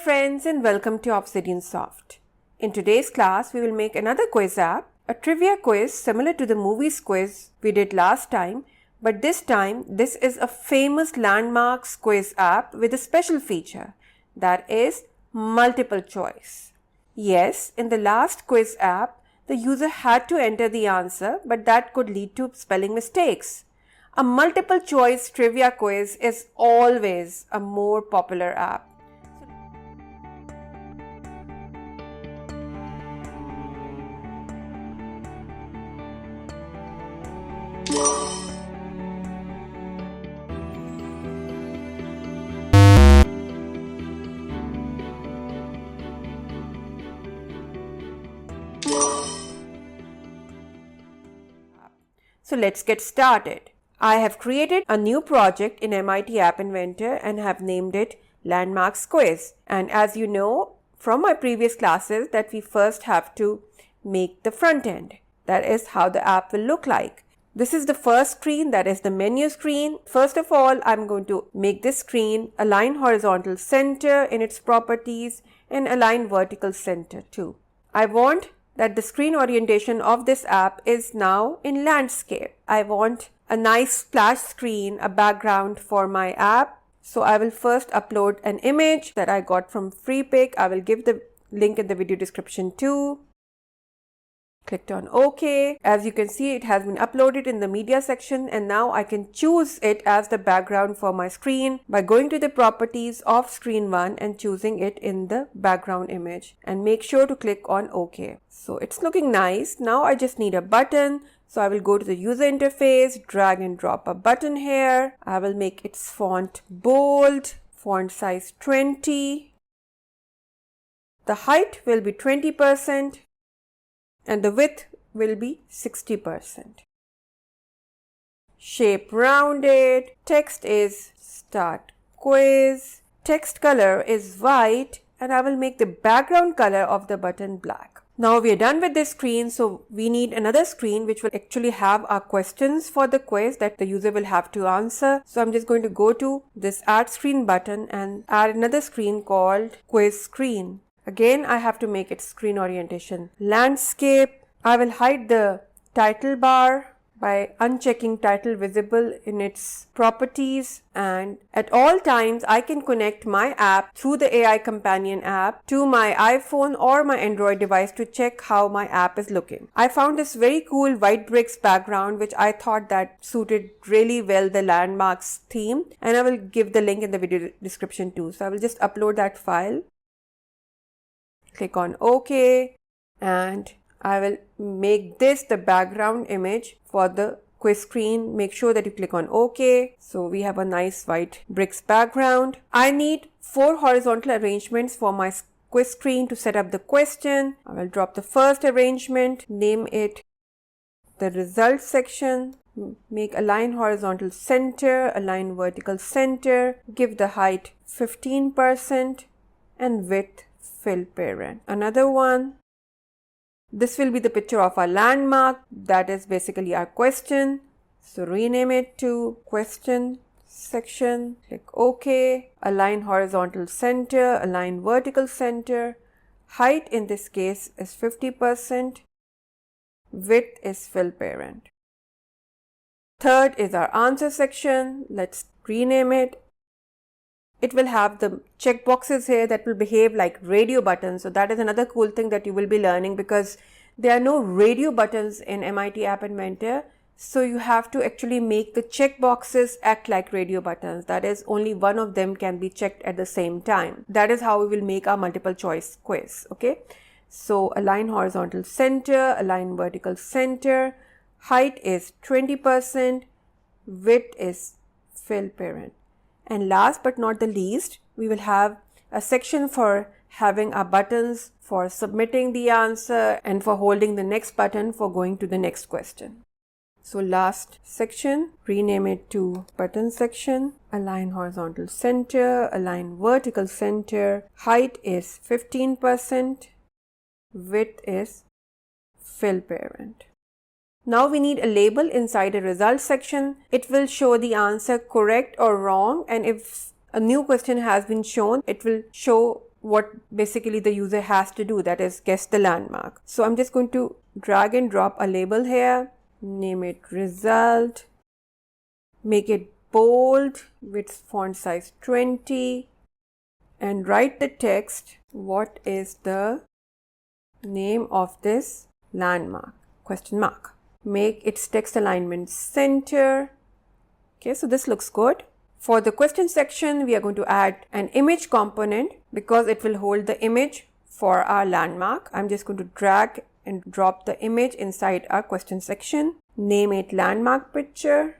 friends and welcome to Obsidian Soft. In today's class, we will make another quiz app, a trivia quiz similar to the movies quiz we did last time, but this time this is a famous landmarks quiz app with a special feature, that is multiple choice. Yes, in the last quiz app, the user had to enter the answer, but that could lead to spelling mistakes. A multiple choice trivia quiz is always a more popular app. So let's get started. I have created a new project in MIT App Inventor and have named it Landmarks Quiz. And as you know from my previous classes that we first have to make the front end. That is how the app will look like. This is the first screen, that is the menu screen. First of all, I'm going to make this screen align horizontal center in its properties and align vertical center too. I want that the screen orientation of this app is now in landscape. I want a nice splash screen, a background for my app. So I will first upload an image that I got from FreePic. I will give the link in the video description too. Clicked on OK. As you can see, it has been uploaded in the media section and now I can choose it as the background for my screen by going to the properties of screen 1 and choosing it in the background image, and make sure to click on OK. So it's looking nice. Now I just need a button. So I will go to the user interface, drag and drop a button here. I will make its font bold, font size 20. The height will be 20%. And the width will be 60%. Shape rounded. Text is start quiz. Text color is white and I will make the background color of the button black. Now we are done with this screen, so we need another screen which will actually have our questions for the quiz that the user will have to answer. So I'm just going to go to this add screen button and add another screen called quiz screen. Again, I have to make its screen orientation landscape. I will hide the title bar by unchecking title visible in its properties, and at all times I can connect my app through the AI companion app to my iPhone or my Android device to check how my app is looking. I found this very cool white bricks background which I thought that suited really well the landmarks theme, and I will give the link in the video description too. So I will just upload that file. Click on OK and I will make this the background image for the quiz screen. Make sure that you click on OK. So we have a nice white bricks background. I need 4 horizontal arrangements for my quiz screen to set up the question. I will drop the first arrangement, name it the results section, make align horizontal center, align vertical center, give the height 15% and width fill parent. Another one, this will be the picture of our landmark, that is basically our question. So rename it to question section, click OK, align horizontal center, align vertical center, height in this case is 50%, width is fill parent. Third is our answer section, let's rename it. It will have the checkboxes here that will behave like radio buttons. So that is another cool thing that you will be learning, because there are no radio buttons in MIT App Inventor. So you have to actually make the checkboxes act like radio buttons. That is, only one of them can be checked at the same time. That is how we will make our multiple choice quiz. Okay. So align horizontal center, align vertical center, height is 20%, width is fill parent. And last but not the least, we will have a section for having our buttons for submitting the answer and for holding the next button for going to the next question. So last section, rename it to button section, align horizontal center, align vertical center, height is 15%, width is fill parent. Now we need a label inside a results section. It will show the answer correct or wrong, and if a new question has been shown, it will show what basically the user has to do, that is guess the landmark. So I'm just going to drag and drop a label here, name it result, make it bold with font size 20, and write the text, what is the name of this landmark, question mark. Make its text alignment center. Okay, so this looks good. For the question section, we are going to add an image component because it will hold the image for our landmark. I'm just going to drag and drop the image inside our question section. Name it landmark picture.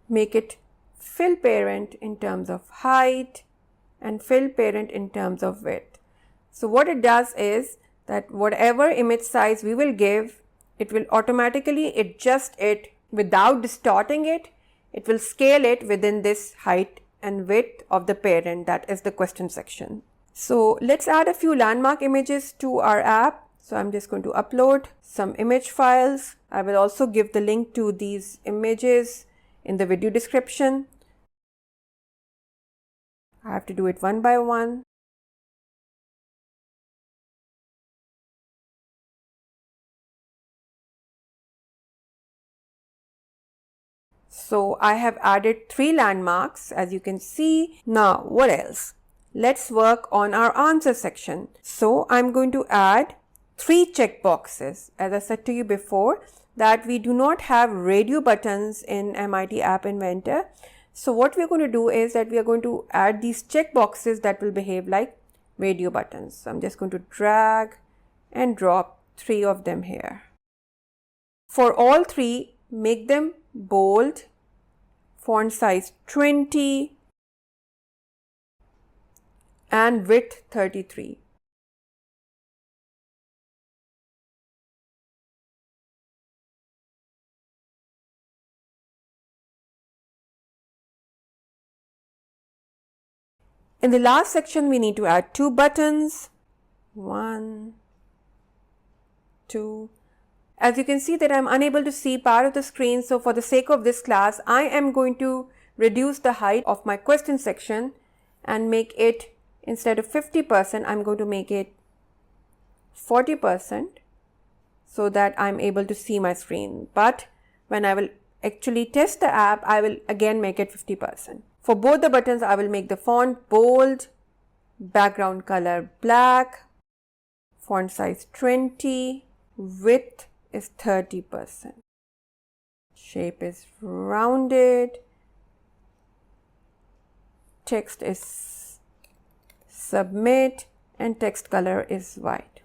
Make it fill parent in terms of height and fill parent in terms of width. So what it does is that whatever image size we will give, it will automatically adjust it without distorting it. It will scale it within this height and width of the parent, that is the question section. So let's add a few landmark images to our app. So I'm just going to upload some image files. I will also give the link to these images in the video description. I have to do it one by one. So I have added 3 landmarks, as you can see. Now what else? Let's work on our answer section. So I'm going to add 3 checkboxes. As I said to you before, that we do not have radio buttons in MIT App Inventor. So what we're going to do is that we are going to add these checkboxes that will behave like radio buttons. So I'm just going to drag and drop 3 of them here. For all 3, make them bold, font size 20 and width 33. In the last section, we need to add 2 buttons. 1, 2. As you can see that I'm unable to see part of the screen, so for the sake of this class, I am going to reduce the height of my question section and make it, instead of 50%, I'm going to make it 40% so that I'm able to see my screen. But when I will actually test the app, I will again make it 50%. For both the buttons, I will make the font bold, background color black, font size 20, width is 30%. Shape is rounded. Text is submit and text color is white.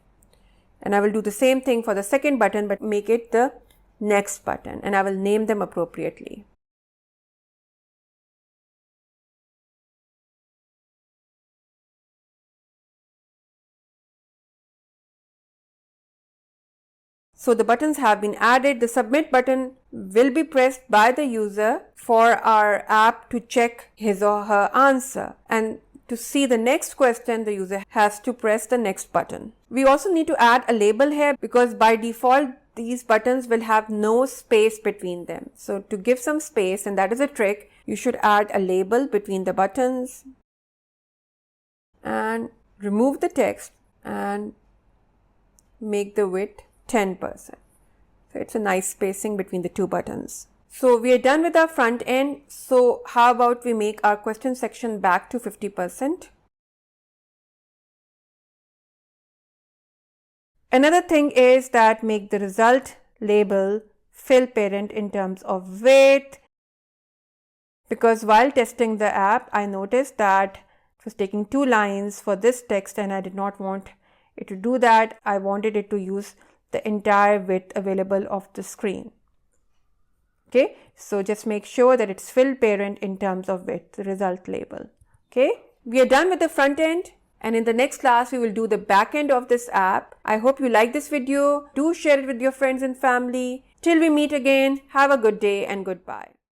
And I will do the same thing for the second button, but make it the next button, and I will name them appropriately. So the buttons have been added. The submit button will be pressed by the user for our app to check his or her answer. And to see the next question, the user has to press the next button. We also need to add a label here because by default, these buttons will have no space between them. So to give some space, and that is a trick, you should add a label between the buttons and remove the text and make the width 10%. So it's a nice spacing between the 2 buttons. So we are done with our front end. So how about we make our question section back to 50%? Another thing is that make the result label fill parent in terms of width, because while testing the app, I noticed that it was taking 2 lines for this text and I did not want it to do that. I wanted it to use the entire width available of the screen. Okay, so just make sure that it's fill parent in terms of width, the result label. Okay, we are done with the front end, and in the next class we will do the back end of this app. I hope you like this video. Do share it with your friends and family. Till we meet again, have a good day and goodbye.